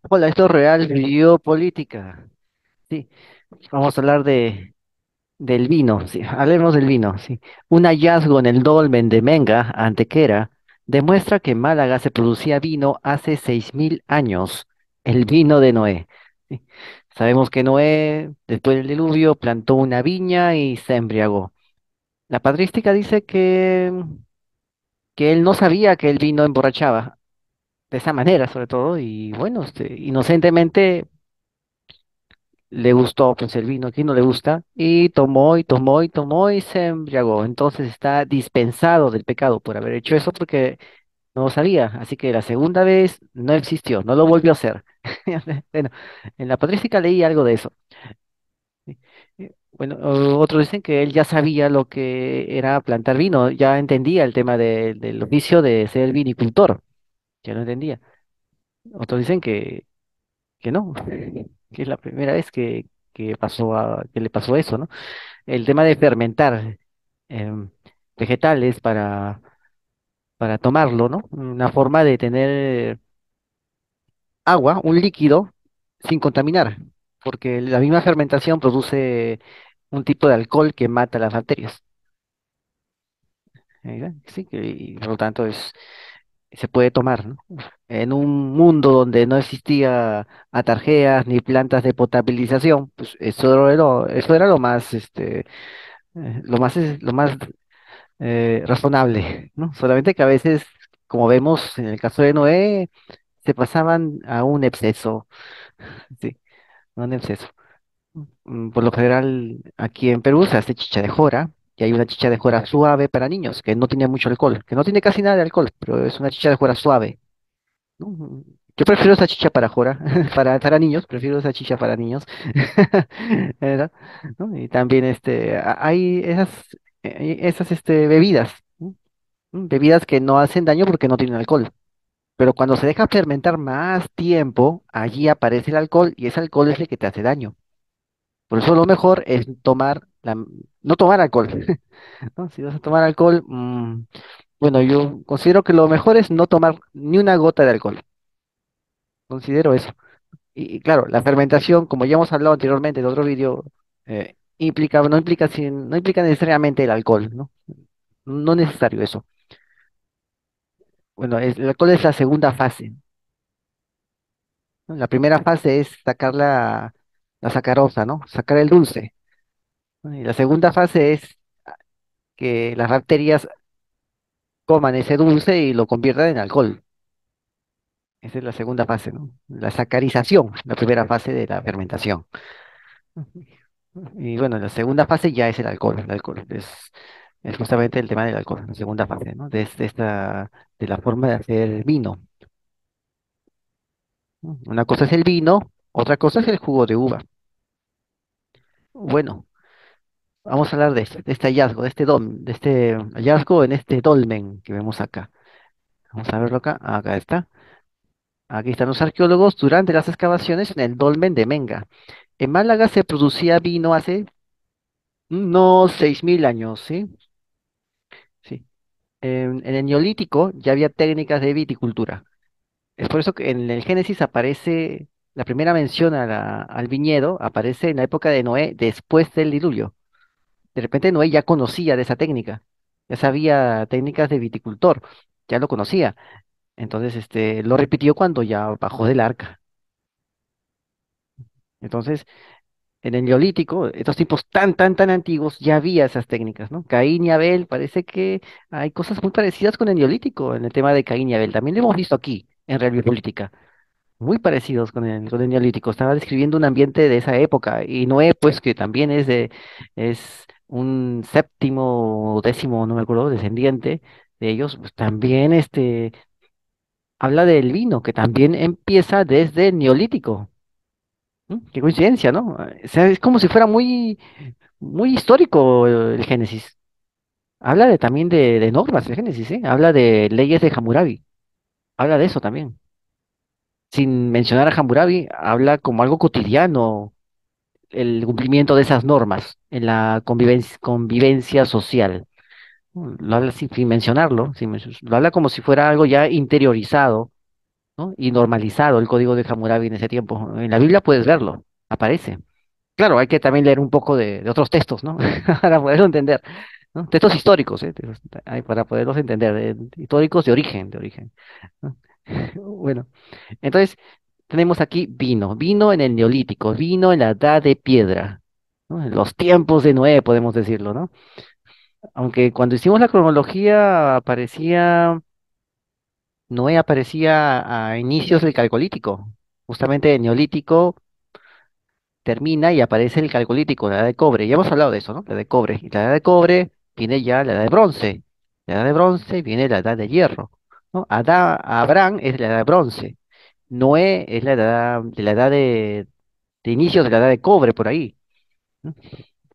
Hola, esto es Real Biopolítica. Sí, vamos a hablar del vino. Sí, hablemos del vino. Sí. Un hallazgo en el dolmen de Menga, Antequera, demuestra que en Málaga se producía vino hace 6.000 años, el vino de Noé. Sí. Sabemos que Noé, después del diluvio, plantó una viña y se embriagó. La patrística dice que él no sabía que el vino emborrachaba, de esa manera sobre todo, y bueno, inocentemente le gustó pues el vino, aquí no le gusta, y tomó y tomó y tomó y se embriagó. Entonces está dispensado del pecado por haber hecho eso porque no lo sabía. Así que la segunda vez no existió, no lo volvió a hacer. Bueno, en la patrística leí algo de eso. Sí. Bueno, otros dicen que él ya sabía lo que era plantar vino, ya entendía el tema del oficio de ser vinicultor, ya lo entendía. Otros dicen que no, que es la primera vez que le pasó eso, ¿no? El tema de fermentar em, vegetales para tomarlo, ¿no? Una forma de tener agua, un líquido, sin contaminar, porque la misma fermentación produce un tipo de alcohol que mata las bacterias. Sí, y por lo tanto se puede tomar, ¿no? En un mundo donde no existía atarjeas ni plantas de potabilización, pues eso era lo más razonable, ¿no? Solamente que a veces, como vemos en el caso de Noé, se pasaban a un exceso, sí, a un exceso. Por lo general, aquí en Perú se hace chicha de jora, y hay una chicha de jora suave para niños, que no tiene mucho alcohol, que no tiene casi nada de alcohol, pero es una chicha de jora suave, ¿no? Yo prefiero esa chicha para jora, para niños, prefiero esa chicha para niños, ¿verdad? ¿No? Y también hay esas bebidas, ¿no? Bebidas que no hacen daño porque no tienen alcohol. Pero cuando se deja fermentar más tiempo, allí aparece el alcohol y ese alcohol es el que te hace daño. Por eso lo mejor es no tomar alcohol, ¿no? Si vas a tomar alcohol, bueno, yo considero que lo mejor es no tomar ni una gota de alcohol. Considero eso. Y claro, la fermentación, como ya hemos hablado anteriormente en otro vídeo, no implica necesariamente el alcohol, ¿no? No es necesario eso. Bueno, el alcohol es la segunda fase, ¿no? La primera fase es sacar la sacarosa, ¿no? Sacar el dulce, ¿no? Y la segunda fase es que las bacterias coman ese dulce y lo conviertan en alcohol. Esa es la segunda fase, ¿no? La sacarización, la primera fase de la fermentación. Y bueno, la segunda fase ya es el alcohol. El alcohol es justamente el tema del alcohol, la segunda fase, ¿no? De la forma de hacer vino, ¿no? Una cosa es el vino, otra cosa es el jugo de uva. Bueno. Vamos a hablar de este hallazgo, de este hallazgo en este dolmen que vemos acá. Vamos a verlo acá. Acá está. Aquí están los arqueólogos durante las excavaciones en el dolmen de Menga. En Málaga se producía vino hace unos 6.000 años, ¿sí? Sí. En el Neolítico ya había técnicas de viticultura. Es por eso que en el Génesis aparece la primera mención al viñedo, aparece en la época de Noé, después del diluvio. De repente Noé ya conocía de esa técnica, ya sabía técnicas de viticultor, ya lo conocía. Entonces, lo repitió cuando ya bajó del arca. Entonces, en el Neolítico, estos tiempos tan antiguos, ya había esas técnicas, ¿no? Caín y Abel, parece que hay cosas muy parecidas con el Neolítico en el tema de Caín y Abel. También lo hemos visto aquí, en Real Política, muy parecidos con el Neolítico. Estaba describiendo un ambiente de esa época. Y Noé, pues, que también es un séptimo o décimo, no me acuerdo, descendiente de ellos, pues también habla del vino, que también empieza desde el Neolítico. Qué coincidencia, ¿no? O sea, es como si fuera muy histórico el Génesis. Habla también de normas el Génesis, ¿eh? Habla de leyes de Hammurabi. Habla de eso también. Sin mencionar a Hammurabi, habla como algo cotidiano el cumplimiento de esas normas en la convivencia social. Lo habla sin mencionarlo, lo habla como si fuera algo ya interiorizado, ¿no? Y normalizado el código de Hammurabi en ese tiempo. En la Biblia puedes verlo, aparece. Claro, hay que también leer un poco de otros textos, ¿no? Para poderlo entender, ¿no? Textos históricos, ¿eh? Para poderlos entender, históricos de origen, ¿no? Bueno, entonces tenemos aquí vino en el Neolítico, vino en la Edad de Piedra, ¿no? En los tiempos de Noé, podemos decirlo, ¿no? Aunque cuando hicimos la cronología Noé aparecía a inicios del Calcolítico, justamente el Neolítico termina y aparece el Calcolítico, la edad de cobre. Ya hemos hablado de eso, ¿no? La edad de cobre. Y la edad de cobre viene ya la edad de bronce. La edad de bronce viene la edad de hierro, ¿no? Abraham es la edad de bronce. Noé es la edad de inicios de la edad de cobre, por ahí, ¿no?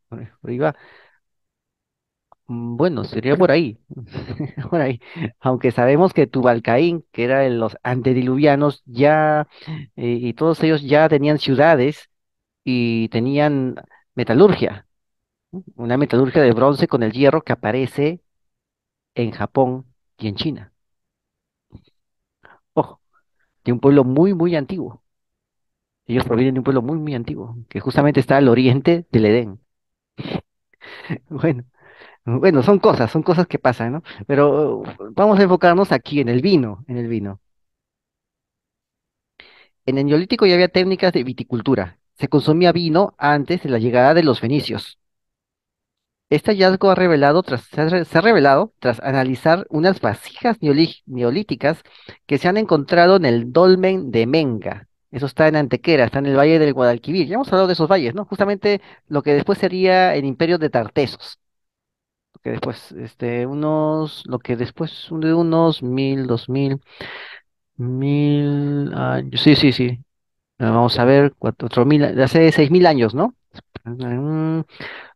Por ahí va. Bueno, sería por ahí, por ahí. Aunque sabemos que Tubalcaín, que era de los antediluvianos, ya, y todos ellos ya tenían ciudades y tenían metalurgia. Una metalurgia de bronce con el hierro que aparece en Japón y en China. Ojo, de un pueblo muy, muy antiguo. Ellos provienen de un pueblo muy, muy antiguo, que justamente está al oriente del Edén. Bueno, bueno, son cosas que pasan, ¿no? Pero vamos a enfocarnos aquí en el vino, en el vino. En el Neolítico ya había técnicas de viticultura. Se consumía vino antes de la llegada de los fenicios. Este hallazgo se ha revelado tras analizar unas vasijas neolíticas que se han encontrado en el dolmen de Menga. Eso está en Antequera, está en el valle del Guadalquivir. Ya hemos hablado de esos valles, ¿no? Justamente lo que después sería el imperio de Tartesos. Lo que después, lo que después de unos 1000 sí, sí. Vamos a ver, 4000, de hace 6000 años, ¿no? Mm,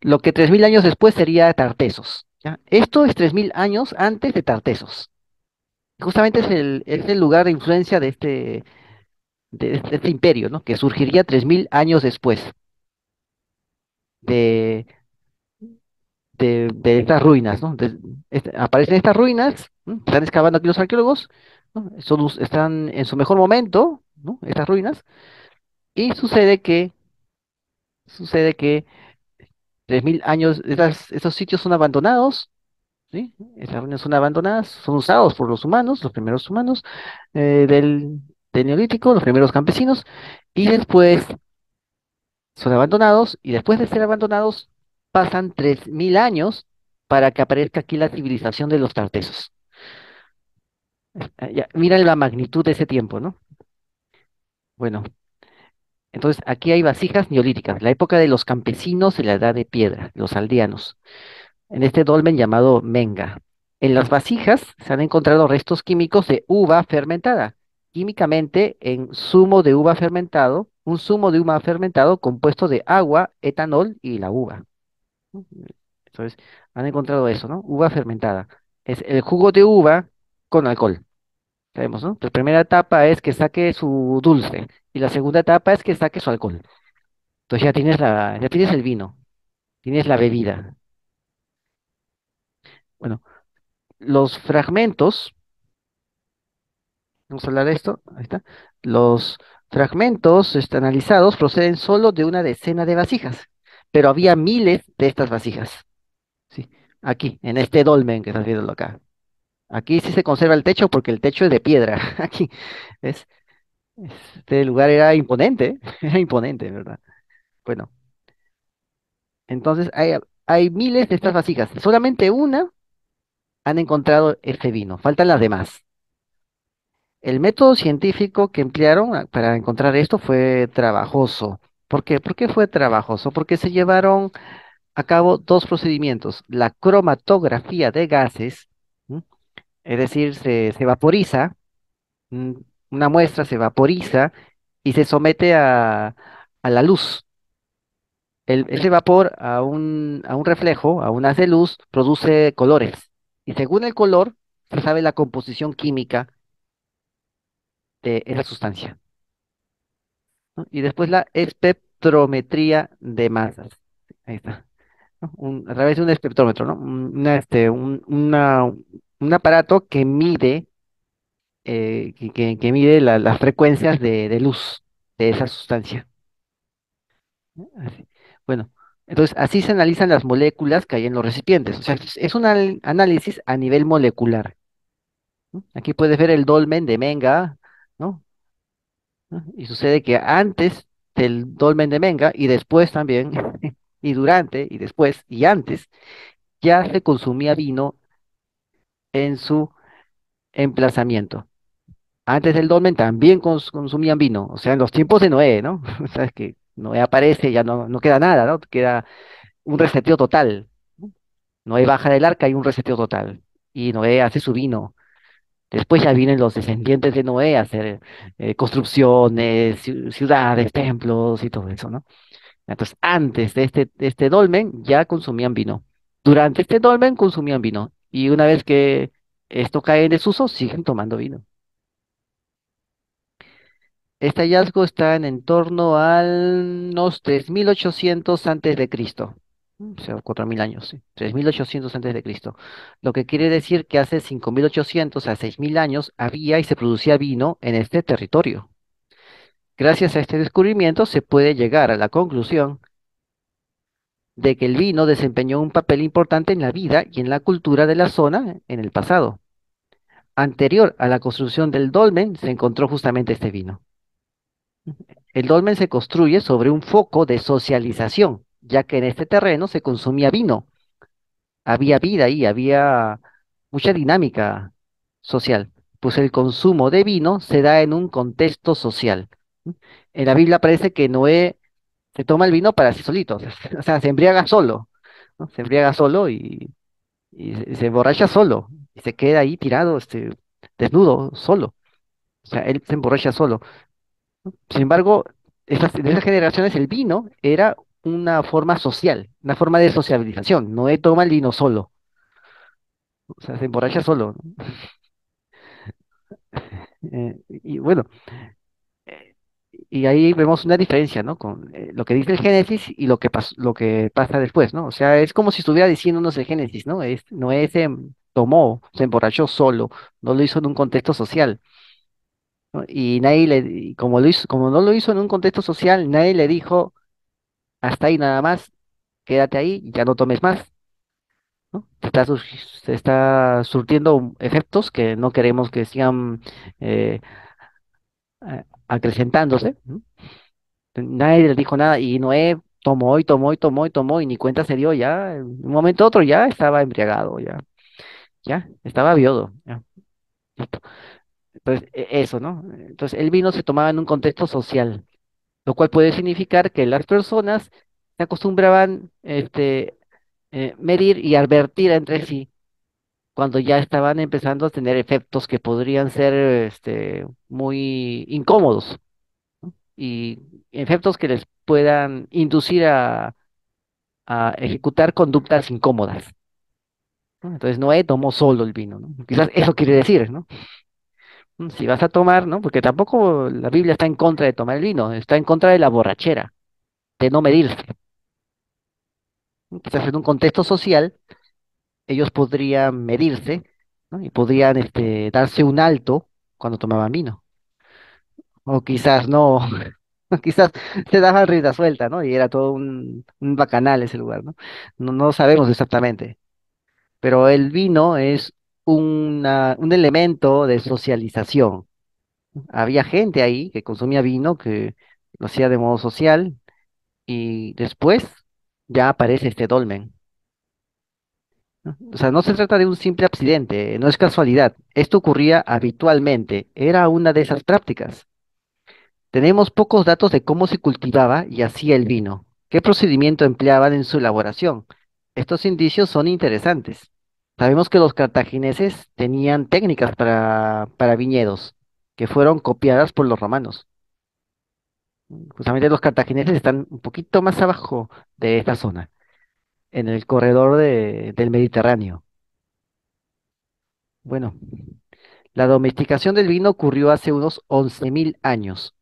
Lo que 3000 años después sería Tartesos, ¿ya? Esto es 3000 años antes de Tartesos. Justamente es el lugar de influencia de este imperio, ¿no? Que surgiría 3000 años después de, de estas ruinas, ¿no? Aparecen estas ruinas, ¿no? Están excavando aquí los arqueólogos, ¿no? Están en su mejor momento, ¿no? Estas ruinas, y sucede que 3000 años, esos sitios son abandonados. ¿Sí? Esas ruinas son abandonadas, son usados por los humanos, los primeros humanos del Neolítico, los primeros campesinos, y después son abandonados, y después de ser abandonados pasan 3000 años para que aparezca aquí la civilización de los tartesos. Mira la magnitud de ese tiempo, ¿no? Bueno, entonces aquí hay vasijas neolíticas, la época de los campesinos y la edad de piedra, los aldeanos, en este dolmen llamado Menga. En las vasijas se han encontrado restos químicos de uva fermentada. Químicamente, en zumo de uva fermentado, un zumo de uva fermentado compuesto de agua, etanol y la uva. ¿No? Entonces, han encontrado eso, ¿no? Uva fermentada. Es el jugo de uva con alcohol. Sabemos, ¿no? La primera etapa es que saque su dulce y la segunda etapa es que saque su alcohol. Entonces ya tienes el vino, tienes la bebida. Bueno, los fragmentos. Vamos a hablar de esto. Ahí está. Los fragmentos analizados proceden solo de una decena de vasijas, pero había miles de estas vasijas. Sí, aquí, en este dolmen que estás viendo acá. Aquí sí se conserva el techo porque el techo es de piedra. Aquí, es, este lugar era imponente, era imponente, ¿verdad? Bueno, entonces hay miles de estas vasijas. Solamente una han encontrado este vino. Faltan las demás. El método científico que emplearon para encontrar esto fue trabajoso. ¿Por qué? ¿Por qué fue trabajoso? Porque se llevaron a cabo dos procedimientos. La cromatografía de gases, ¿m? Es decir, se vaporiza, mm, una muestra se vaporiza y se somete a la luz. Ese vapor a un reflejo, a un haz de luz, produce colores. Y según el color, se sabe la composición química de esa sustancia. ¿No? Y después la espectrometría de masas. Ahí está. ¿No? A través de un espectrómetro, ¿no? Un aparato que mide que mide las frecuencias de luz de esa sustancia. Así. Bueno, entonces así se analizan las moléculas que hay en los recipientes. O sea, es un análisis a nivel molecular. ¿No? Aquí puedes ver el dolmen de Menga, ¿no? ¿No? Y sucede que antes del dolmen de Menga y después también, y durante y después y antes, ya se consumía vino en su emplazamiento. Antes del dolmen también consumían vino, o sea, en los tiempos de Noé, ¿no? Sabes que Noé aparece, ya no queda nada, ¿no? Queda un reseteo total. Noé baja del arca y un reseteo total. Y Noé hace su vino. Después ya vienen los descendientes de Noé a hacer construcciones, ciudades, templos y todo eso, ¿no? Entonces, antes de este dolmen ya consumían vino. Durante este dolmen consumían vino. Y una vez que esto cae en desuso, siguen tomando vino. Este hallazgo está en torno al unos 3800 antes de Cristo. O sea, 4000 años, sí. 3800 antes de Cristo. Lo que quiere decir que hace 5800 a 6000 años había y se producía vino en este territorio. Gracias a este descubrimiento se puede llegar a la conclusión de que el vino desempeñó un papel importante en la vida y en la cultura de la zona en el pasado. Anterior a la construcción del dolmen se encontró justamente este vino. El dolmen se construye sobre un foco de socialización, ya que en este terreno se consumía vino, había vida ahí, había mucha dinámica social, pues el consumo de vino se da en un contexto social. En la Biblia parece que Noé se toma el vino para sí solito, o sea, se embriaga solo, ¿no? Se embriaga solo y se emborracha solo, y se queda ahí tirado, desnudo, solo. O sea, él se emborracha solo. Sin embargo, de esas generaciones el vino era una forma social, una forma de sociabilización. Noé toma el vino solo, o sea, se emborracha solo, ¿no? Y bueno, eh, y ahí vemos una diferencia, ¿no? Con lo que dice el Génesis y lo que pasa después, ¿no? O sea, es como si estuviera diciéndonos el Génesis, ¿no? Noé se tomó, se emborrachó solo, no lo hizo en un contexto social, ¿no? Y nadie y como lo hizo, como no lo hizo en un contexto social, nadie le dijo, hasta ahí nada más, quédate ahí, y ya no tomes más, ¿no? Se está surtiendo efectos que no queremos que sigan eh, acrecentándose, ¿no? Nadie le dijo nada y Noé tomó y tomó y tomó y tomó y ni cuenta se dio ya, en un momento a otro ya estaba embriagado, ya, estaba viudo, ya, listo. Entonces, eso, ¿no? Entonces, el vino se tomaba en un contexto social, lo cual puede significar que las personas se acostumbraban medir y advertir entre sí cuando ya estaban empezando a tener efectos que podrían ser muy incómodos, ¿no? Y efectos que les puedan inducir a ejecutar conductas incómodas, ¿no? Entonces Noé tomó solo el vino, ¿no? Quizás eso quiere decir, ¿no? Si vas a tomar, ¿no? Porque tampoco la Biblia está en contra de tomar el vino, está en contra de la borrachera, de no medirse, ¿no? Quizás en un contexto social ellos podrían medirse, ¿no? Y podrían darse un alto cuando tomaban vino. O quizás no, quizás se daba rienda suelta, ¿no? Y era todo un bacanal ese lugar, ¿no? No sabemos exactamente. Pero el vino es un elemento de socialización. Había gente ahí que consumía vino, que lo hacía de modo social, y después ya aparece este dolmen, ¿no? O sea, no se trata de un simple accidente, no es casualidad. Esto ocurría habitualmente, era una de esas prácticas. Tenemos pocos datos de cómo se cultivaba y hacía el vino, qué procedimiento empleaban en su elaboración. Estos indicios son interesantes. Sabemos que los cartagineses tenían técnicas para viñedos que fueron copiadas por los romanos. Justamente los cartagineses están un poquito más abajo de esta zona, en el corredor del Mediterráneo. Bueno, la domesticación del vino ocurrió hace unos 11.000 años.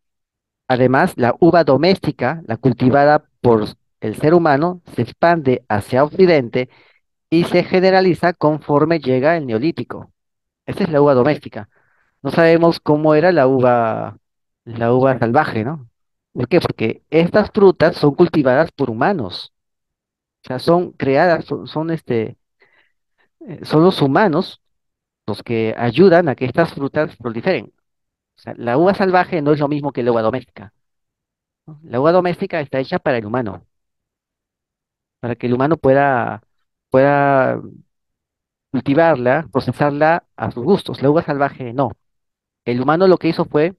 Además, la uva doméstica, la cultivada por el ser humano, se expande hacia Occidente y se generaliza conforme llega el Neolítico. Esa es la uva doméstica. No sabemos cómo era la uva salvaje, ¿no? ¿Por qué? Porque estas frutas son cultivadas por humanos, o sea, son creadas, son los humanos los que ayudan a que estas frutas proliferen. O sea, la uva salvaje no es lo mismo que la uva doméstica, ¿no? La uva doméstica está hecha para el humano, para que el humano pueda cultivarla, procesarla a sus gustos. La uva salvaje no. El humano lo que hizo fue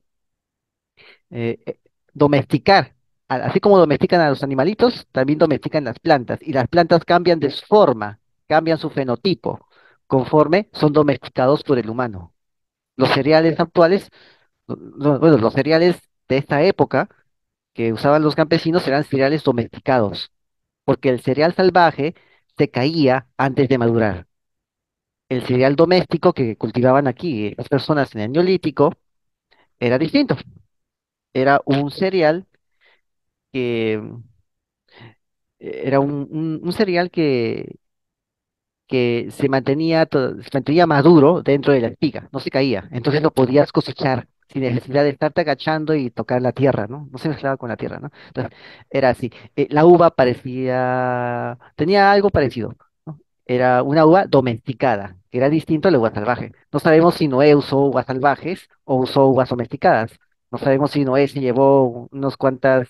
eh, eh, domesticar. Así como domestican a los animalitos, también domestican las plantas. Y las plantas cambian de su forma, cambian su fenotipo, conforme son domesticados por el humano. Los cereales actuales, bueno, los cereales de esta época que usaban los campesinos eran cereales domesticados, porque el cereal salvaje se caía antes de madurar. El cereal doméstico que cultivaban aquí las personas en el Neolítico era distinto. Era un cereal que era un cereal que se mantenía maduro dentro de la espiga, no se caía. Entonces lo podías cosechar sin necesidad de estarte agachando y tocar la tierra, ¿no? No se mezclaba con la tierra, ¿no? Entonces era así. La uva tenía algo parecido, ¿no? Era una uva domesticada, que era distinto a la uva salvaje. No sabemos si Noé usó uvas salvajes o usó uvas domesticadas. No sabemos si Noé se llevó unas cuantas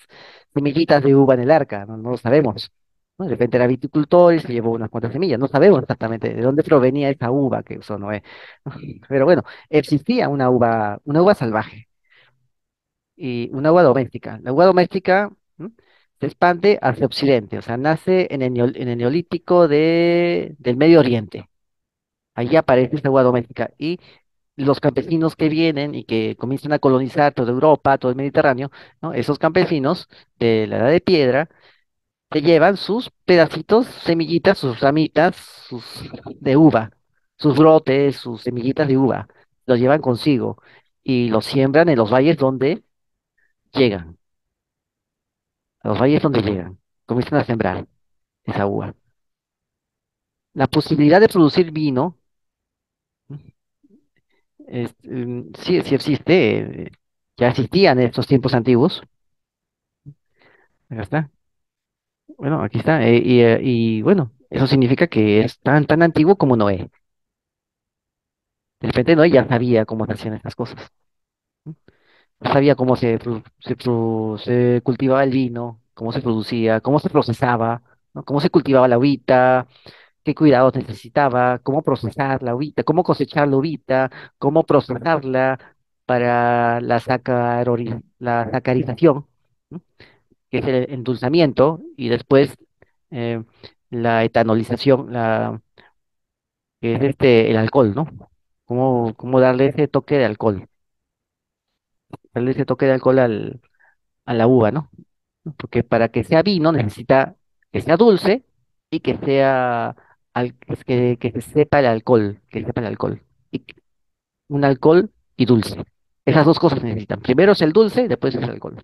semillitas de uva en el arca, no lo sabemos, ¿no? De repente era viticultor y se llevó unas cuantas semillas. No sabemos exactamente de dónde provenía esa uva que usó Noé. Pero bueno, existía una uva salvaje y una uva doméstica. La uva doméstica, ¿m? Se expande hacia occidente, o sea, nace en en el neolítico del Medio Oriente. Allí aparece esta uva doméstica y los campesinos que vienen y que comienzan a colonizar toda Europa, todo el Mediterráneo, ¿no? Esos campesinos de la Edad de Piedra se llevan sus pedacitos, semillitas, sus ramitas, sus de uva, sus brotes, sus semillitas de uva, los llevan consigo y los siembran en los valles donde llegan, a los valles donde llegan, comienzan a sembrar esa uva. La posibilidad de producir vino sí, sí existe, ya existía en estos tiempos antiguos. Acá está. Bueno, aquí está. Y bueno, eso significa que es tan antiguo como Noé. De repente Noé ya sabía cómo se hacían estas cosas. No sabía cómo se cultivaba el vino, cómo se producía, cómo se procesaba, ¿no? Cómo se cultivaba la uvita, qué cuidados necesitaba, cómo procesar la uvita, cómo cosechar la uvita, cómo procesarla para la sacarización, ¿no? Que es el endulzamiento, y después eh, la etanolización, que es el alcohol, ¿no? Cómo darle ese toque de alcohol, darle ese toque de alcohol a la uva, ¿no? Porque para que sea vino necesita que sea dulce y que sea que se sepa el alcohol, que sepa el alcohol. Y un alcohol y dulce. Esas dos cosas se necesitan. Primero es el dulce, después es el alcohol.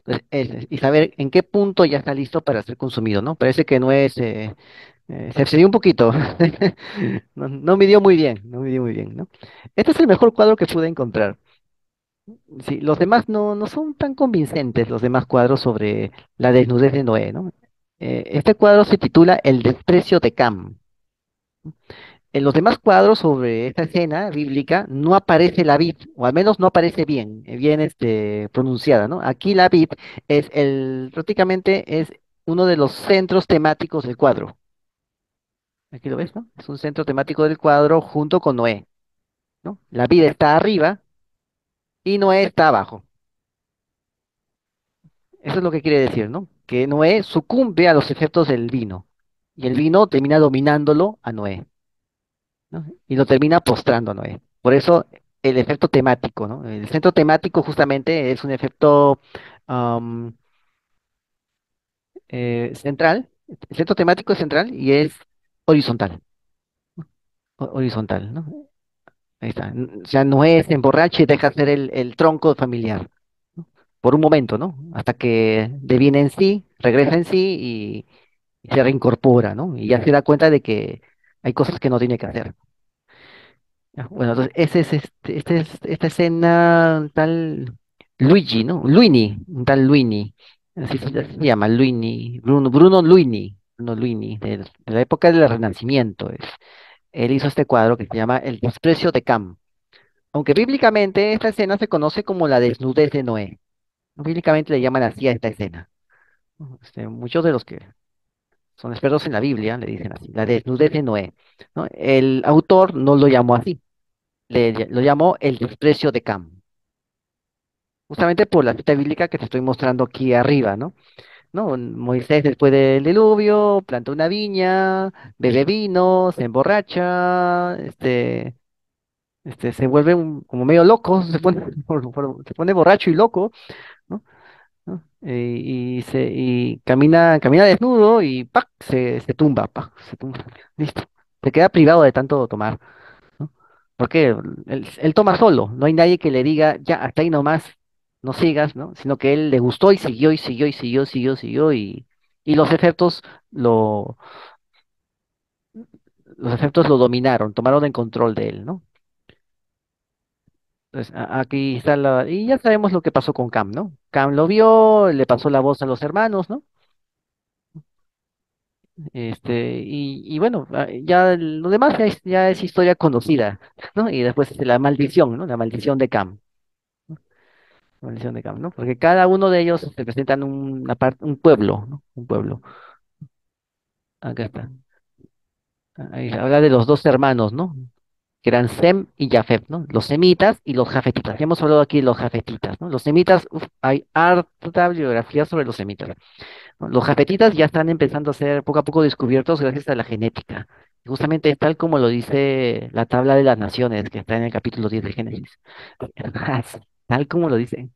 Entonces, y saber en qué punto ya está listo para ser consumido, ¿no? Parece que no es, se excedió un poquito. No midió muy bien, no midió muy bien, ¿no? Este es el mejor cuadro que pude encontrar. Sí, los demás no son tan convincentes, los demás cuadros sobre la desnudez de Noé, ¿no? Este cuadro se titula El desprecio de Cam. En los demás cuadros sobre esta escena bíblica no aparece la vid, o al menos no aparece bien pronunciada, ¿no? Aquí la vid prácticamente es uno de los centros temáticos del cuadro. Aquí lo ves, ¿no? Es un centro temático del cuadro junto con Noé, ¿no? La vid está arriba y Noé está abajo. Eso es lo que quiere decir, ¿no? Que Noé sucumbe a los efectos del vino y el vino termina dominándolo a Noé, ¿no? Y lo termina postrando a Noé. Por eso el efecto temático, ¿no? El centro temático justamente es un efecto am, central. El centro temático es central y es horizontal, horizontal, ¿no? Ahí está. O sea, Noé se emborracha y deja ser el tronco familiar, ¿no? Por un momento, ¿no? Hasta que deviene en sí, regresa en sí y se reincorpora, ¿no? Y ya se da cuenta de que hay cosas que no tiene que hacer. Ya, bueno, entonces esta escena un tal Luigi, ¿no? Luini, un tal Luini, así se llama, Luini, Bruno Luini, de la época del Renacimiento. Él hizo este cuadro que se llama El desprecio de Cam. Aunque bíblicamente esta escena se conoce como la desnudez de Noé. Bíblicamente le llaman así a esta escena. ¿No? Muchos de los que son expertos en la Biblia le dicen así, la desnudez de Noé, ¿no? El autor no lo llamó así, lo llamó el desprecio de Cam, justamente por la cita bíblica que te estoy mostrando aquí arriba, ¿no? ¿No? Moisés después del diluvio planta una viña, bebe vino, se emborracha, se vuelve como medio loco, se pone borracho y loco, ¿no? ¿No? Y camina desnudo y ¡pac! Se tumba, ¡pac! Se tumba, listo. Se queda privado de tanto tomar, ¿no? Porque él toma solo, no hay nadie que le diga, ya, hasta ahí nomás, no sigas, ¿no? Sino que él le gustó y siguió y siguió y siguió, siguió, siguió y lo, los efectos lo dominaron, tomaron el control de él, ¿no? Entonces, aquí está y ya sabemos lo que pasó con Cam, ¿no? Cam lo vio, le pasó la voz a los hermanos, ¿no? Y bueno, ya lo demás ya es historia conocida, ¿no? Y después la maldición, ¿no? La maldición de Cam, ¿no? La maldición de Cam, ¿no? Porque cada uno de ellos representan un pueblo, ¿no? Un pueblo. Acá está. Ahí habla de los dos hermanos, ¿no? Que eran Sem y Jafet, ¿no? Los semitas y los jafetitas. Ya hemos hablado aquí de los jafetitas, ¿no? Los semitas, uf, hay harta bibliografía sobre los semitas, ¿no? Los jafetitas ya están empezando a ser poco a poco descubiertos gracias a la genética. Y justamente tal como lo dice la tabla de las naciones, que está en el capítulo 10 de Génesis. Tal como lo dice.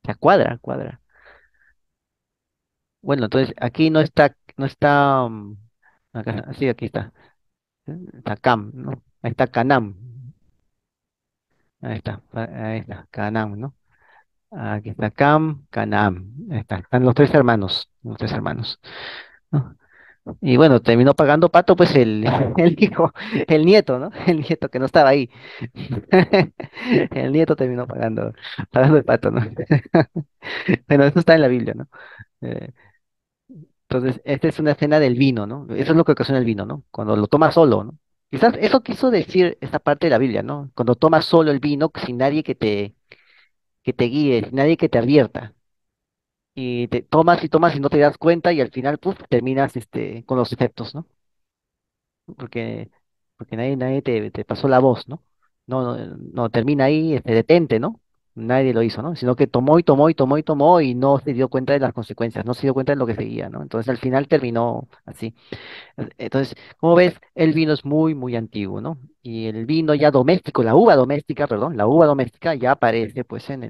O sea, cuadra, cuadra. Bueno, entonces aquí no está, sí, aquí está. Está Cam, ¿no? Ahí está Canam. Ahí está, Canam, ¿no? Aquí está Cam, Canam. Ahí están los tres hermanos, ¿no? Y bueno, terminó pagando pato, pues el hijo, el nieto, ¿no? El nieto que no estaba ahí. El nieto terminó pagando el pato, ¿no? Bueno, eso está en la Biblia, ¿no? Eh, entonces, esta es una escena del vino, ¿no? Eso es lo que ocasiona el vino, ¿no? Cuando lo tomas solo, ¿no? Quizás eso quiso decir esta parte de la Biblia, ¿no? Cuando tomas solo el vino, sin nadie que te guíe, sin nadie que te advierta. Y te tomas y no te das cuenta y al final, puf, terminas con los efectos, ¿no? Porque, porque nadie te pasó la voz, ¿no? No, no, no, termina ahí, detente, ¿no? Nadie lo hizo, ¿no? Sino que tomó y tomó y tomó y tomó y no se dio cuenta de las consecuencias, no se dio cuenta de lo que seguía, ¿no? Entonces al final terminó así. Entonces, como ves, el vino es muy, muy antiguo, ¿no? Y el vino ya doméstico, la uva doméstica, perdón, la uva doméstica ya aparece pues en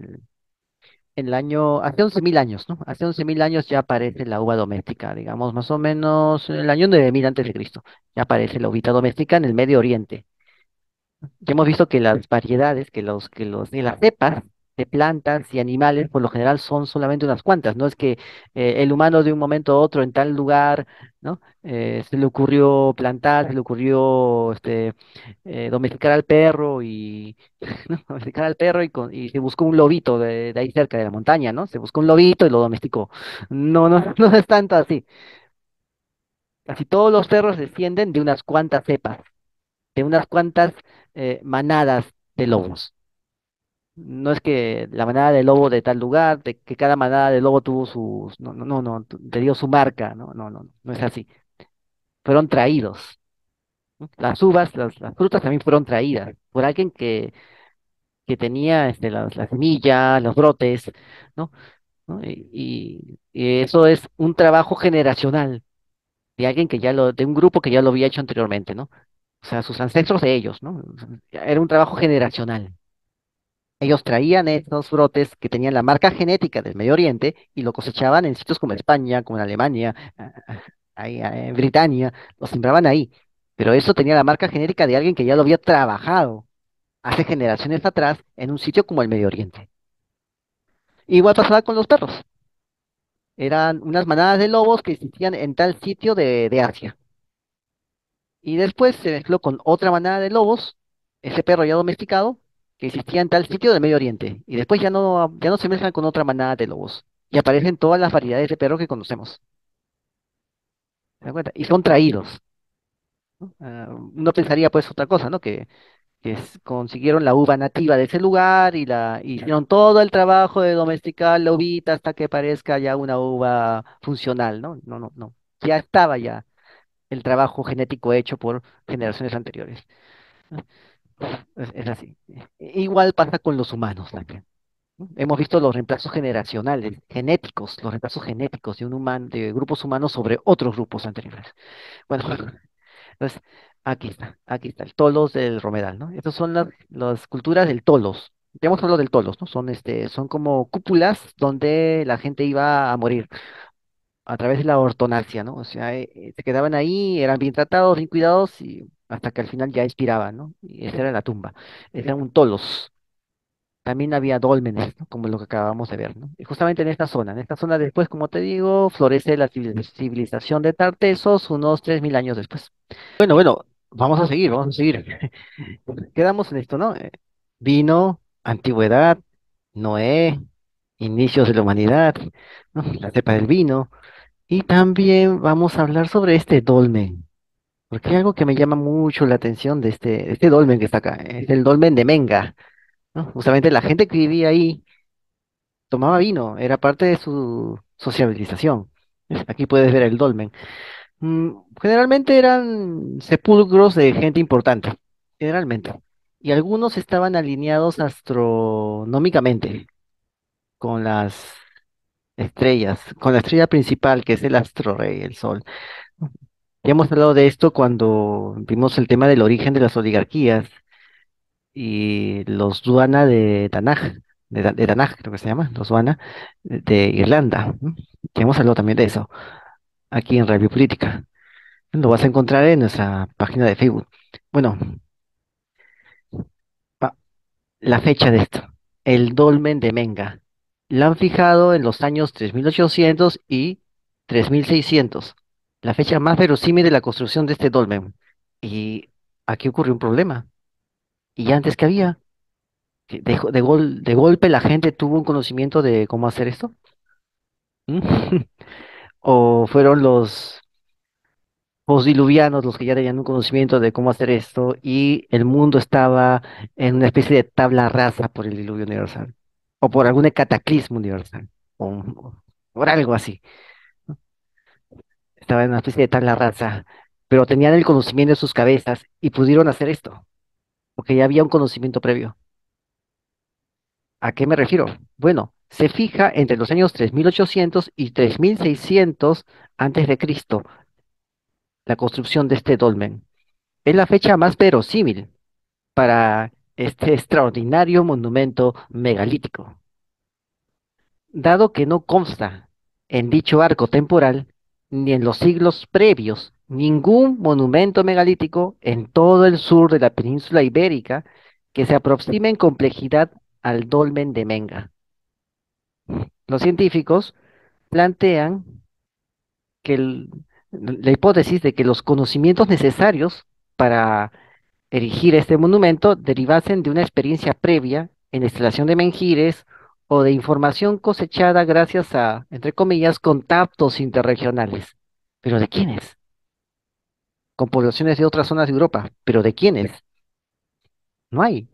el año, hace 11.000 años, ¿no? Hace 11.000 años ya aparece la uva doméstica, digamos, más o menos en el año 9.000 antes de Cristo. Ya aparece la uvita doméstica en el Medio Oriente. Ya hemos visto que las variedades, de las cepas de plantas y animales, por lo general son solamente unas cuantas. No es que el humano de un momento a otro en tal lugar, ¿no? Se le ocurrió plantar, se le ocurrió domesticar al perro y ¿no? Domesticar al perro y se buscó un lobito de ahí cerca de la montaña, ¿no? Se buscó un lobito y lo domesticó. No, no, no es tanto así. Casi todos los perros descienden de unas cuantas cepas, de unas cuantas manadas de lobos. No es que la manada de lobo de tal lugar, de que cada manada de lobo tuvo sus, no, no, no, no, te dio su marca, no, no, no, no es así. Fueron traídos, ¿no? Las uvas, las frutas también fueron traídas por alguien que tenía las semillas, los brotes, ¿no? ¿No? Y eso es un trabajo generacional de alguien de un grupo que ya lo había hecho anteriormente, ¿no? O sea, sus ancestros de ellos, ¿no? Era un trabajo generacional. Ellos traían estos brotes que tenían la marca genética del Medio Oriente y lo cosechaban en sitios como España, como en Alemania, ahí, en Britania, lo sembraban ahí. Pero eso tenía la marca genética de alguien que ya lo había trabajado hace generaciones atrás en un sitio como el Medio Oriente. Igual pasaba con los perros. Eran unas manadas de lobos que existían en tal sitio de Asia. Y después se mezcló con otra manada de lobos ese perro ya domesticado que existía en tal sitio del Medio Oriente. Y después ya no se mezclan con otra manada de lobos. Y aparecen todas las variedades de perros que conocemos. ¿Se dan cuenta? Y son traídos. Uno pensaría pues otra cosa, ¿no? Que consiguieron la uva nativa de ese lugar y hicieron todo el trabajo de domesticar la uvita hasta que parezca ya una uva funcional, ¿no? No, no, no. Ya estaba ya el trabajo genético hecho por generaciones anteriores. ¿No? Es así. Igual pasa con los humanos también. ¿No? Hemos visto los reemplazos generacionales, genéticos, los reemplazos genéticos de un humano, de grupos humanos sobre otros grupos anteriores. Bueno, entonces, aquí está, el tolos del Romedal, ¿no? Estas son las culturas del tolos. Ya hemos hablado del tolos, ¿no? Son como cúpulas donde la gente iba a morir a través de la ortonacia, ¿no? O sea, se quedaban ahí, eran bien tratados, bien cuidados, y hasta que al final ya expiraban, ¿no? Y esa era la tumba. Era un tolos. También había dólmenes, ¿no? Como lo que acabamos de ver, ¿no? Y justamente en esta zona después, como te digo, florece la civilización de Tartesos unos 3000 años después. Bueno, vamos a seguir. Quedamos en esto, ¿no? Vino, antigüedad, Noé, inicios de la humanidad, ¿no? La cepa del vino. Y también vamos a hablar sobre este dolmen, porque hay algo que me llama mucho la atención de este dolmen que está acá. Es el dolmen de Menga, ¿no? Justamente la gente que vivía ahí tomaba vino, era parte de su sociabilización. Aquí puedes ver el dolmen. Mm, Generalmente eran sepulcros de gente importante, generalmente. Y algunos estaban alineados astronómicamente con las estrellas, con la estrella principal, que es el astro rey, el Sol. Ya hemos hablado de esto cuando vimos el tema del origen de las oligarquías y los Duana de Tanaj, de Tanaj, creo que se llama, los Duana de Irlanda. ¿No? Ya hemos hablado también de eso aquí en Radio Política. Lo vas a encontrar en nuestra página de Facebook. Bueno, pa- la fecha de esto. El dolmen de Menga. La han fijado en los años 3800 y 3600. La fecha más verosímil de la construcción de este dolmen. Y aquí ocurrió un problema. ¿Y antes que había? Que de golpe la gente tuvo un conocimiento de cómo hacer esto. ¿Mm? ¿O fueron los postdiluvianos los que ya tenían un conocimiento de cómo hacer esto y el mundo estaba en una especie de tabla rasa por el diluvio universal? O por algún cataclismo universal. O por algo así. Estaba en una especie de tabla rasa. Pero tenían el conocimiento en sus cabezas y pudieron hacer esto. Porque ya había un conocimiento previo. ¿A qué me refiero? Bueno, se fija entre los años 3800 y 3600 antes de Cristo la construcción de este dolmen. Es la fecha más verosímil para este extraordinario monumento megalítico, dado que no consta en dicho arco temporal ni en los siglos previos ningún monumento megalítico en todo el sur de la península ibérica que se aproxime en complejidad al dolmen de Menga. Los científicos plantean que la hipótesis de que los conocimientos necesarios para erigir este monumento derivasen de una experiencia previa en la instalación de menhires o de información cosechada gracias a, entre comillas, contactos interregionales. ¿Pero de quiénes? Con poblaciones de otras zonas de Europa. ¿Pero de quiénes? No hay.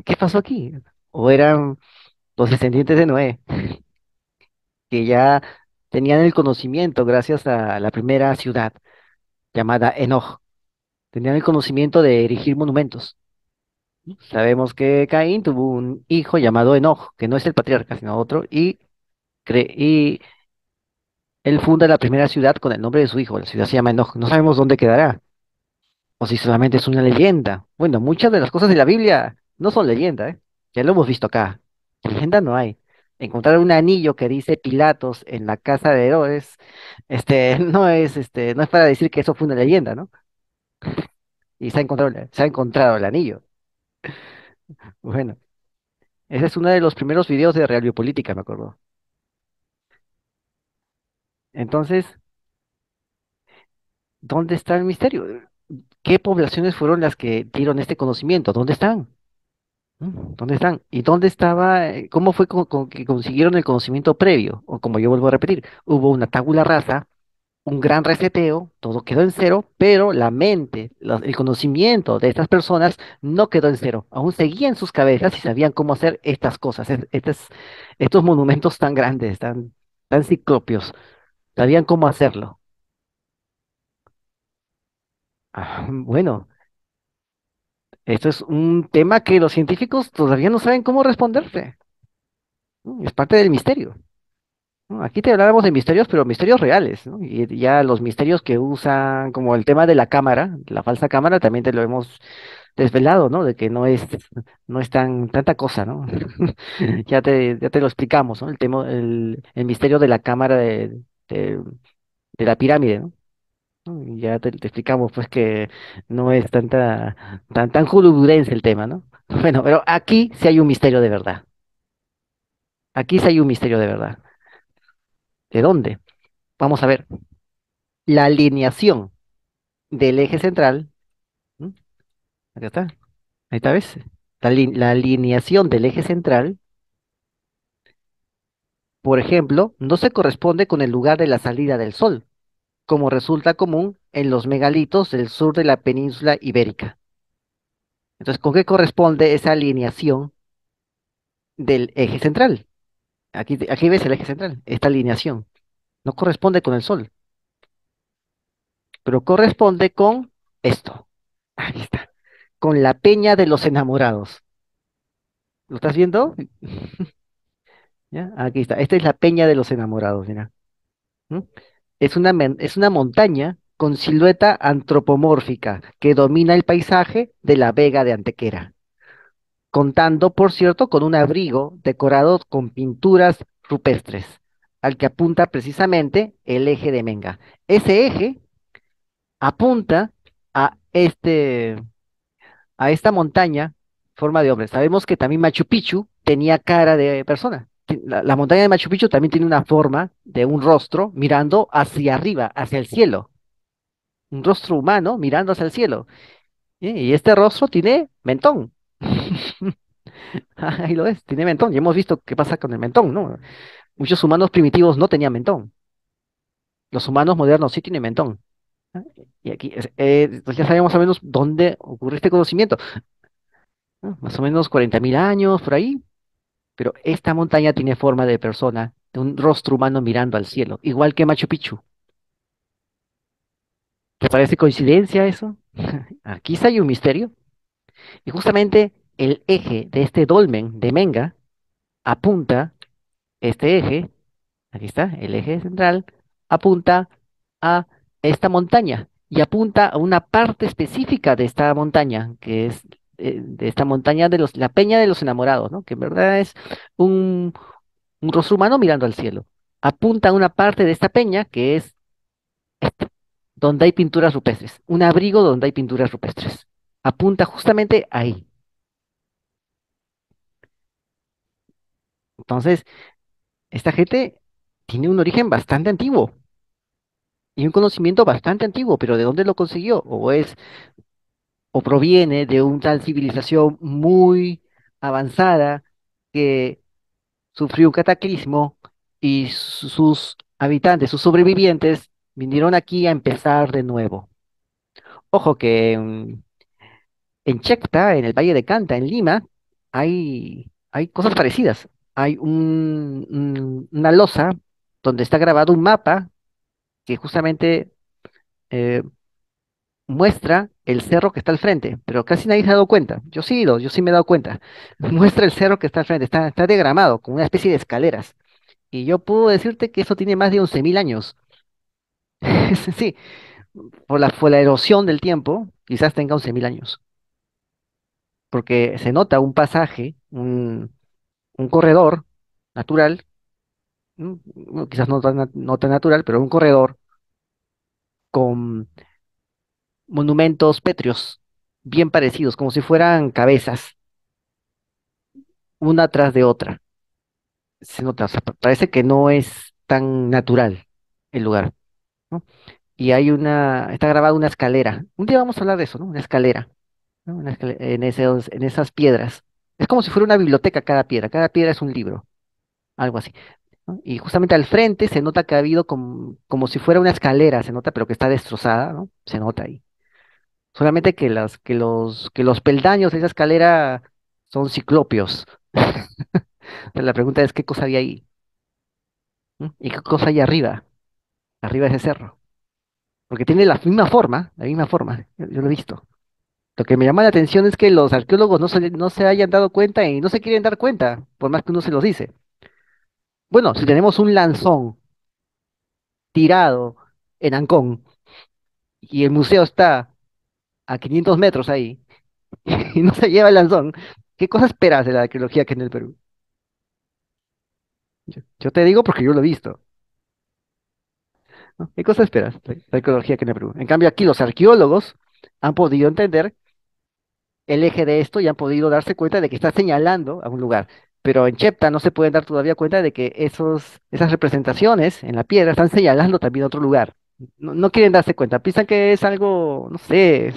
¿Qué pasó aquí? ¿O eran los descendientes de Noé, que ya tenían el conocimiento gracias a la primera ciudad llamada Enoch? Tenían el conocimiento de erigir monumentos. Sabemos que Caín tuvo un hijo llamado Enoch, que no es el patriarca, sino otro, y él funda la primera ciudad con el nombre de su hijo. La ciudad se llama Enoch. No sabemos dónde quedará, o si solamente es una leyenda. Bueno, muchas de las cosas de la Biblia no son leyenda, ¿eh? Ya lo hemos visto acá. Leyenda no hay. Encontrar un anillo que dice Pilatos en la casa de Herodes, no es para decir que eso fue una leyenda, ¿no? Y se ha encontrado el anillo. Bueno. Ese es uno de los primeros videos de Real Biopolítica, me acuerdo. Entonces, ¿dónde está el misterio? ¿Qué poblaciones fueron las que dieron este conocimiento? ¿Dónde están? ¿Dónde están? ¿Y dónde estaba? ¿Cómo fue que consiguieron el conocimiento previo? O como yo vuelvo a repetir, hubo una tabula rasa, un gran reseteo, todo quedó en cero, pero la mente, el conocimiento de estas personas no quedó en cero. Aún seguía en sus cabezas y sabían cómo hacer estas cosas, estos monumentos tan grandes, tan ciclopios, sabían cómo hacerlo. Bueno, esto es un tema que los científicos todavía no saben cómo responderse. Es parte del misterio. ¿No? Aquí te hablábamos de misterios, pero misterios reales, ¿no? Y ya los misterios que usan, como el tema de la cámara, la falsa cámara, también te lo hemos desvelado, ¿no? De que no es tanta cosa, ¿no? Ya te lo explicamos, ¿no? El misterio de la cámara de, de la pirámide, ¿no? ¿No? Y ya te explicamos, pues, que no es tan hollywoodense el tema, ¿no? Bueno, pero aquí sí hay un misterio de verdad. Aquí sí hay un misterio de verdad. ¿De dónde? Vamos a ver. La alineación del eje central, ¿m? Acá está, ahí está, ¿ves? La alineación del eje central, por ejemplo, no se corresponde con el lugar de la salida del Sol, como resulta común en los megalitos del sur de la península ibérica. Entonces, ¿con qué corresponde esa alineación del eje central? Aquí ves el eje central, esta alineación. No corresponde con el Sol, pero corresponde con esto. Ahí está, con la Peña de los Enamorados. ¿Lo estás viendo? ¿Ya? Aquí está. Esta es la Peña de los Enamorados, mira. ¿Mm? Es una montaña con silueta antropomórfica que domina el paisaje de la Vega de Antequera, contando, por cierto, con un abrigo decorado con pinturas rupestres, al que apunta precisamente el eje de Menga. Ese eje apunta a a esta montaña, forma de hombre. Sabemos que también Machu Picchu tenía cara de persona. La montaña de Machu Picchu también tiene una forma de un rostro mirando hacia arriba, hacia el cielo. Un rostro humano mirando hacia el cielo. Y este rostro tiene mentón. Ahí lo ves, tiene mentón. Ya hemos visto qué pasa con el mentón, ¿no? Muchos humanos primitivos no tenían mentón. Los humanos modernos sí tienen mentón. ¿Ah? Y aquí, pues ya sabemos más o menos dónde ocurre este conocimiento, ¿no? Más o menos 40.000 años, por ahí. Pero esta montaña tiene forma de persona, de un rostro humano mirando al cielo, igual que Machu Picchu. ¿Te parece coincidencia eso? Aquí sí hay un misterio. Y justamente el eje de este dolmen de Menga apunta, este eje, aquí está, el eje central, apunta a esta montaña y apunta a una parte específica de esta montaña, que es de esta montaña la Peña de los Enamorados, ¿no? Que en verdad es un, un rostro humano mirando al cielo. Apunta a una parte de esta peña que es este, donde hay pinturas rupestres, un abrigo donde hay pinturas rupestres. Apunta justamente ahí. Entonces, esta gente tiene un origen bastante antiguo y un conocimiento bastante antiguo, pero ¿de dónde lo consiguió? O proviene de una civilización muy avanzada que sufrió un cataclismo y sus habitantes, sus sobrevivientes, vinieron aquí a empezar de nuevo. Ojo que en Checta, en el Valle de Canta, en Lima, hay cosas parecidas. Hay una losa donde está grabado un mapa que justamente eh, muestra el cerro que está al frente, pero casi nadie se ha dado cuenta. Yo sí me he dado cuenta. Muestra el cerro que está al frente, está diagramado con una especie de escaleras. Y yo puedo decirte que eso tiene más de 11.000 años. Sí, por la erosión del tiempo, quizás tenga 11.000 años, porque se nota un pasaje, un corredor natural, bueno, quizás no tan natural, pero un corredor con monumentos pétreos bien parecidos, como si fueran cabezas, una tras de otra. Se nota, o sea, parece que no es tan natural el lugar, ¿no? y está grabada una escalera. Un día vamos a hablar de eso, ¿no? Una escalera, ¿no? En esas piedras. Es como si fuera una biblioteca cada piedra es un libro, algo así, ¿no? Y justamente al frente se nota que ha habido como si fuera una escalera, se nota, pero que está destrozada, ¿no? Se nota ahí. Solamente que los peldaños de esa escalera son ciclopios. La pregunta es, ¿qué cosa había ahí? ¿Mm? ¿Y qué cosa hay arriba de ese cerro? Porque tiene la misma forma, yo lo he visto. Lo que me llama la atención es que los arqueólogos no se hayan dado cuenta y no se quieren dar cuenta, por más que uno se los dice. Bueno, si tenemos un lanzón tirado en Ancón y el museo está a 500 metros ahí y no se lleva el lanzón, ¿qué cosa esperas de la arqueología que en el Perú? Yo te digo porque yo lo he visto, ¿no? ¿Qué cosa esperas de la arqueología que en el Perú? En cambio, aquí los arqueólogos han podido entender el eje de esto y han podido darse cuenta de que está señalando a un lugar. Pero en Chepta no se pueden dar todavía cuenta de que esas representaciones en la piedra están señalando también a otro lugar. No quieren darse cuenta, piensan que es algo, no sé,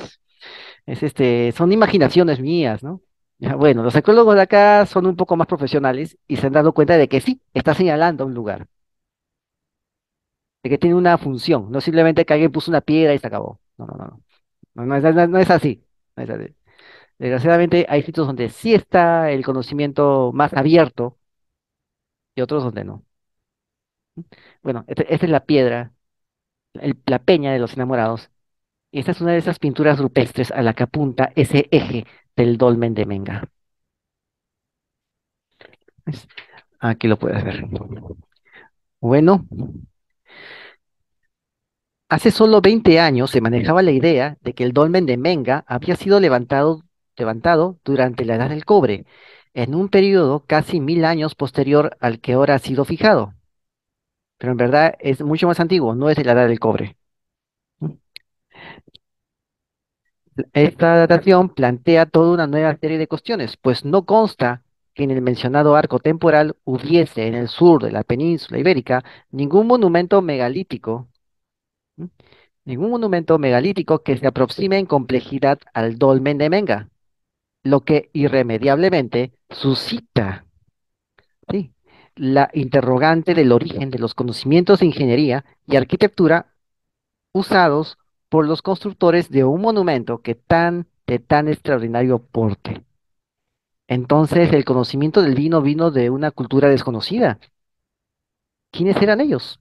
son imaginaciones mías, ¿no? Ya, bueno, los arqueólogos de acá son un poco más profesionales y se han dado cuenta de que sí, está señalando a un lugar, de que tiene una función, no simplemente que alguien puso una piedra y se acabó. No es así. No es así. Desgraciadamente hay sitios donde sí está el conocimiento más abierto y otros donde no. Bueno, esta es la piedra, la peña de los enamorados. Y esta es una de esas pinturas rupestres a la que apunta ese eje del dolmen de Menga. ¿Ves? Aquí lo puedes ver. Bueno, hace solo 20 años se manejaba la idea de que el dolmen de Menga había sido levantado durante la Edad del Cobre, en un periodo casi 1000 años posterior al que ahora ha sido fijado. Pero en verdad es mucho más antiguo, no es de la Edad del Cobre. Esta datación plantea toda una nueva serie de cuestiones, pues no consta que en el mencionado arco temporal hubiese en el sur de la península ibérica ningún monumento megalítico, ¿m? Ningún monumento megalítico que se aproxime en complejidad al dolmen de Menga, lo que irremediablemente suscita, ¿sí?, la interrogante del origen de los conocimientos de ingeniería y arquitectura usados por los constructores de un monumento de tan extraordinario porte. Entonces, el conocimiento del vino de una cultura desconocida. ¿Quiénes eran ellos?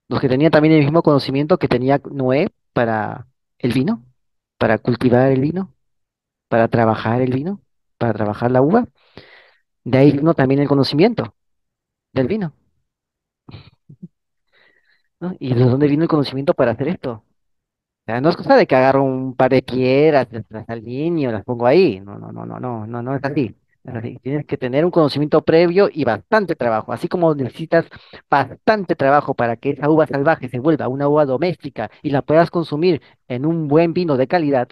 Los que tenían también el mismo conocimiento que tenía Noé para el vino, para cultivar el vino, para trabajar el vino, para trabajar la uva. De ahí vino también el conocimiento del vino, ¿no? ¿Y de dónde vino el conocimiento para hacer esto? Sea, no es cosa de que agarro un par de piedras, las alineo, las pongo ahí. No es así. No es así. Tienes que tener un conocimiento previo y bastante trabajo. Así como necesitas bastante trabajo para que esa uva salvaje se vuelva una uva doméstica y la puedas consumir en un buen vino de calidad,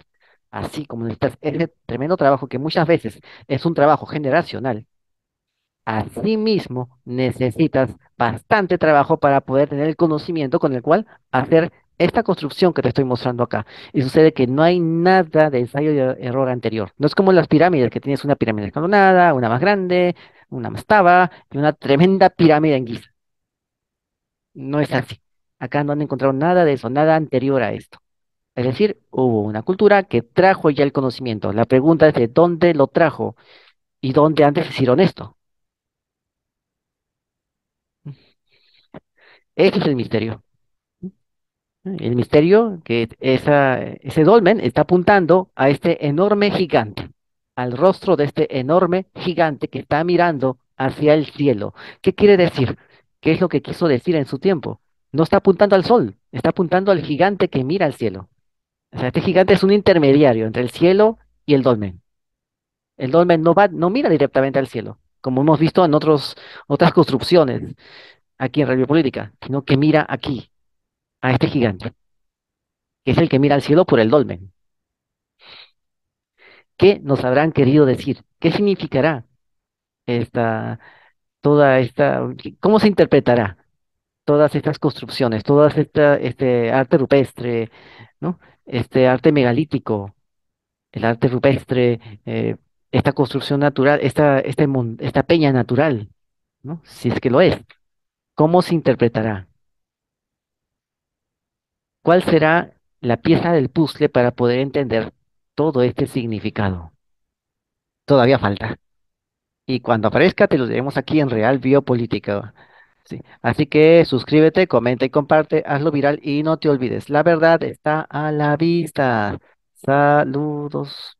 así como necesitas ese tremendo trabajo que muchas veces es un trabajo generacional. Asimismo, necesitas bastante trabajo para poder tener el conocimiento con el cual hacer esta construcción que te estoy mostrando acá. Y sucede que no hay nada de ensayo y error anterior. No es como las pirámides, que tienes una pirámide escalonada, una más grande, una mastaba y una tremenda pirámide en Giza. No es así. Acá no han encontrado nada de eso, nada anterior a esto. Es decir, hubo una cultura que trajo ya el conocimiento. La pregunta es de dónde lo trajo y dónde antes hicieron esto. Ese es el misterio. El misterio que ese dolmen está apuntando a este enorme gigante, al rostro de este enorme gigante que está mirando hacia el cielo. ¿Qué quiere decir? ¿Qué es lo que quiso decir en su tiempo? No está apuntando al sol, está apuntando al gigante que mira al cielo. O sea, este gigante es un intermediario entre el cielo y el dolmen. El dolmen no mira directamente al cielo, como hemos visto en otras construcciones aquí en Radio Política, sino que mira aquí, a este gigante, que es el que mira al cielo por el dolmen. ¿Qué nos habrán querido decir? ¿Qué significará esta, toda esta, cómo se interpretará? todas estas construcciones, todas este arte rupestre, ¿no? Este arte megalítico, el arte rupestre, esta construcción natural, esta peña natural, ¿no? Si es que lo es, ¿cómo se interpretará? ¿Cuál será la pieza del puzzle para poder entender todo este significado? Todavía falta. Y cuando aparezca, te lo diremos aquí en Real Biopolítica. Sí. Así que suscríbete, comenta y comparte, hazlo viral y no te olvides. La verdad está a la vista. Saludos.